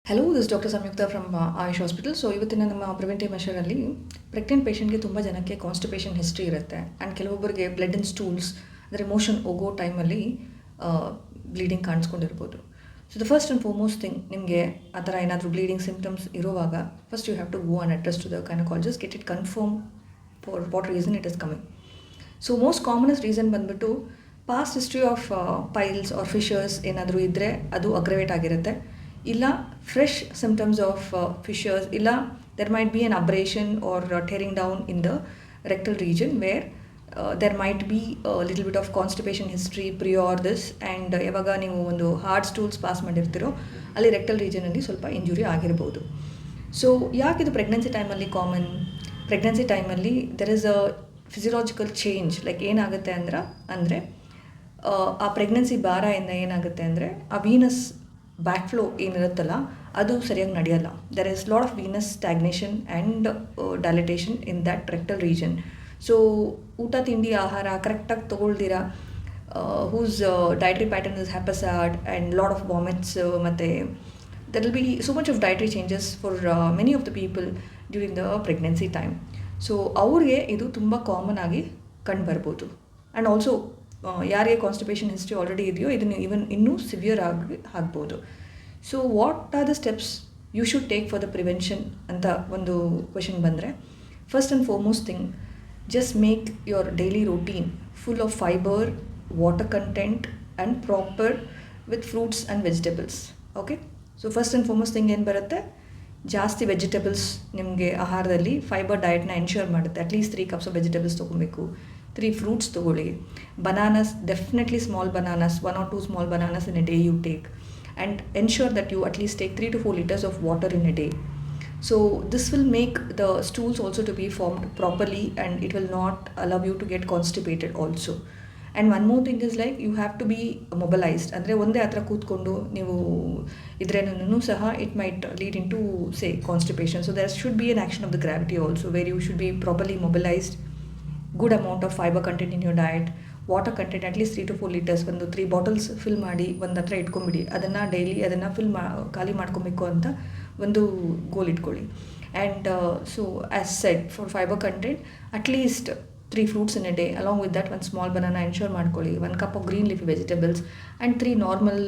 Hello this doctor Samyukta from Ayush hospital. So ಇವತ್ತಿನ ನಮ್ಮ preventive ಮೆಷರಲ್ಲಿ ಪ್ರೆಗ್ನೆಂಟ್ ಪೇಷಂಟ್ಗೆ ತುಂಬ ಜನಕ್ಕೆ ಕಾನ್ಸ್ಟಿಪೇಷನ್ ಹಿಸ್ಟ್ರಿ ಇರುತ್ತೆ ಆ್ಯಂಡ್ ಕೆಲವೊಬ್ಬರಿಗೆ ಬ್ಲಡ್ ಇನ್ ಸ್ಟೂಲ್ಸ್ ಅಂದರೆ ಮೋಷನ್ ಹೋಗೋ ಟೈಮಲ್ಲಿ ಬ್ಲೀಡಿಂಗ್ ಕಾಣಿಸ್ಕೊಂಡಿರ್ಬೋದು. So the first and foremost thing, ನಿಮಗೆ ಆ ಥರ ಏನಾದರೂ ಬ್ಲೀಡಿಂಗ್ ಸಿಂಪ್ಟಮ್ಸ್ ಇರುವಾಗ first you have to go and address to the gynaecologist, get it confirm for what reason it is coming. So most commonest reason ಬಂದುಬಿಟ್ಟು past history of piles or fissures ಏನಾದರೂ ಇದ್ದರೆ ಅದು aggravate ಆಗಿರುತ್ತೆ, ಇಲ್ಲ fresh symptoms of fissures, ಇಲ್ಲ there might be an abrasion or tearing down in the rectal region where there might be little bit of constipation history prior this. And ಯಾವಾಗ ನೀವು ಒಂದು hard stools pass ಮಾಡಿರ್ತೀರೋ ಅಲ್ಲಿ rectal ರೀಜನಲ್ಲಿ ಸ್ವಲ್ಪ injury ಆಗಿರ್ಬೋದು. So ಯಾಕಿದು pregnancy ಟೈಮಲ್ಲಿ common? Pregnancy ಟೈಮಲ್ಲಿ there is a physiological change. Like ಏನಾಗುತ್ತೆ ಅಂದರೆ ಆ ಪ್ರೆಗ್ನೆನ್ಸಿ ಭಾರದಿಂದ ಏನಾಗುತ್ತೆ ಅಂದರೆ ಆ ವೀನಸ್ ಬ್ಯಾಕ್ ಫ್ಲೋ ಏನಿರುತ್ತಲ್ಲ ಅದು ಸರಿಯಾಗಿ ನಡೆಯಲ್ಲ. There is lot of venous stagnation and dilatation in that rectal region. So ಊಟ ತಿಂಡಿ ಆಹಾರ ಕರೆಕ್ಟಾಗಿ ತೊಗೊಳ್ದಿರ, whose dietary pattern is haphazard and lot of vomits, ಮತ್ತು there will be so much of dietary changes for many of the people during the pregnancy time. So ಅವ್ರಿಗೆ ಇದು ತುಂಬ common ಆಗಿ ಕಂಡುಬರ್ಬೋದು. ಆ್ಯಂಡ್ ಆಲ್ಸೋ ಯಾರಿಗೆ ಕಾನ್ಸ್ಟಿಪೇಷನ್ ಹಿಸ್ಟ್ರಿ ಆಲ್ರೆಡಿ ಇದೆಯೋ ಇದನ್ನು ಇನ್ನೂ ಸಿವಿಯರ್ ಆಗಿ ಆಗ್ಬೋದು. So what are the steps you should take for the prevention ಅಂತ ಒಂದು ಕ್ವೆಶನ್ ಬಂದರೆ, first and foremost thing, just make your daily routine full of fibre, water content and proper with fruits and vegetables. Okay, so first and foremost thing ಏನು ಬರುತ್ತೆ, ಜಾಸ್ತಿ vegetables ನಿಮಗೆ ಆಹಾರದಲ್ಲಿ fibre ಡಯಟ್ನ ensure ಮಾಡುತ್ತೆ. ಅಟ್ಲೀಸ್ಟ್ 3 cups ಆಫ್ ವೆಜಿಟೇಬಲ್ಸ್ ತೊಗೊಬೇಕು, 3 fruits ತೊಗೊಳ್ಳಿ. Bananas, definitely small bananas, 1 or 2 small bananas in a day you take, and ensure that you at least take 3 to 4 liters of water in a day. So this will make the stools also to be formed properly and it will not allow you to get constipated also. And one more thing is like you have to be mobilized. ಅಂದರೆ ಒಂದೇ ಹತ್ರ ಕೂತ್ಕೊಂಡು ನೀವು ಇದ್ರೇನೂ ಸಹ it might lead into say constipation. So there should be an action of the gravity also where you should be properly mobilized, good amount of fiber content in your diet, water content at least 3 to 4 liters, ಒಂದು 3 bottles fill ಮಾಡಿ ಒಂದು ಹತ್ರ ಇಟ್ಕೊಂಬಿಡಿ. ಅದನ್ನು daily ಅದನ್ನು ಖಾಲಿ ಮಾಡ್ಕೊಬೇಕು ಅಂತ ಒಂದು ಗೋಲ್ ಇಟ್ಕೊಳ್ಳಿ. And so as shed, for fibre content at least 3 fruits in a day, along with that 1 small banana ensure ಮಾಡ್ಕೊಳ್ಳಿ, 1 cup of green leafy vegetables and 3 normal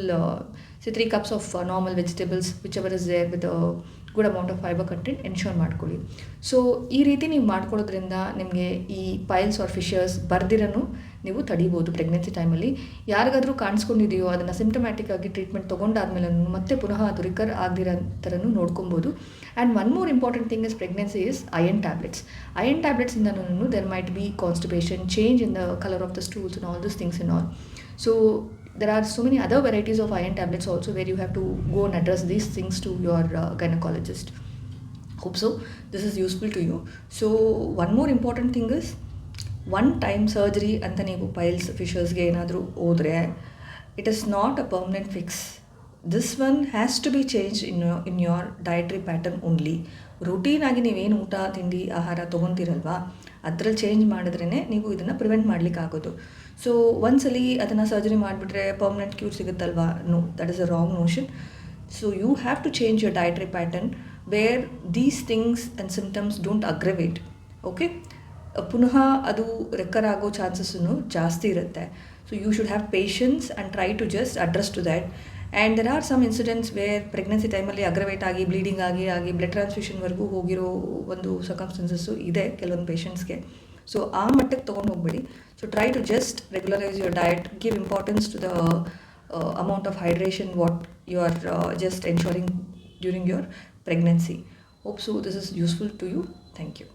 3 cups of normal vegetables whichever is there with a good amount of fiber content ensure ಮಾಡ್ಕೊಳ್ಳಿ. So ಈ ರೀತಿ ನೀವು ಮಾಡ್ಕೊಳ್ಳೋದ್ರಿಂದ ನಿಮಗೆ ಈ piles or Fisher's ಬರ್ದಿರನು ನೀವು ತಡಿಬೋದು ಪ್ರೆಗ್ನೆನ್ಸಿ ಟೈಮಲ್ಲಿ. ಯಾರಿಗಾದರೂ ಕಾಣಿಸ್ಕೊಂಡಿದೆಯೋ ಅದನ್ನು ಸಿಂಪ್ಟಮ್ಯಾಟಿಕ್ ಆಗಿ ಟ್ರೀಟ್ಮೆಂಟ್ ತೊಗೊಂಡಾದ್ಮೇಲೆ ಮತ್ತೆ ಪುನಃ ಅದು ರಿಕರ್ ಆಗದಿರೋ ಥರನೂ ನೋಡ್ಕೊಬೋದು. And one more important thing is pregnancy is iron tablets. Iron ಟ್ಯಾಬ್ಲೆಟ್ಸಿಂದನೂ there might be constipation, change in the colour of the stools and all these things and all. So there are so many other varieties of iron tablets also where you have to go and address these things to your gynecologist. Hope so this is useful to you. So one more important thing is one time surgery ಅಂತ ನೀವು piles ಫಿಶರ್ಸ್ಗೆ ಏನಾದರೂ ಹೋದರೆ it is not a permanent fix. This one has to be change in your dietary pattern only. ರೂಟೀನಾಗಿ ನೀವೇನು ಊಟ ತಿಂಡಿ ಆಹಾರ ತೊಗೊತೀರಲ್ವಾ ಅದರಲ್ಲಿ ಚೇಂಜ್ ಮಾಡಿದ್ರೇ ನೀವು ಇದನ್ನು ಪ್ರಿವೆಂಟ್ ಮಾಡಲಿಕ್ಕಾಗೋದು. ಸೊ ಒಂದ್ಸಲಿ ಅದನ್ನು ಸರ್ಜರಿ ಮಾಡಿಬಿಟ್ರೆ ಪರ್ಮನೆಂಟ್ ಕ್ಯೂರ್ ಸಿಗುತ್ತಲ್ವಾ? No, that is a wrong notion. So you have to change your dietary pattern where these things and symptoms don't aggravate. Okay, ಪುನಃ ಅದು ರೆಕರ್ ಆಗೋ ಚಾನ್ಸಸ್ಸೂ ಜಾಸ್ತಿ ಇರುತ್ತೆ. So you should have patience and try to just address to that. And there are some incidents where pregnancy ಟೈಮಲ್ಲಿ aggravate ಆಗಿ bleeding ಆಗಿ blood ಟ್ರಾನ್ಸ್ಫ್ಯೂಷನ್ವರೆಗೂ ಹೋಗಿರೋ ಒಂದು ಸರ್ಕಮ್ಸ್ಟೆನ್ಸಸ್ಸು ಇದೆ ಕೆಲವೊಂದು ಪೇಷಂಟ್ಸ್ಗೆ. ಸೊ ಆ ಮಟ್ಟಕ್ಕೆ ತೊಗೊಂಡು ಹೋಗ್ಬೇಡಿ. So try to just regularise your diet, give importance to the amount of hydration what you are just ensuring during your pregnancy. Hope so this is useful to you. Thank you.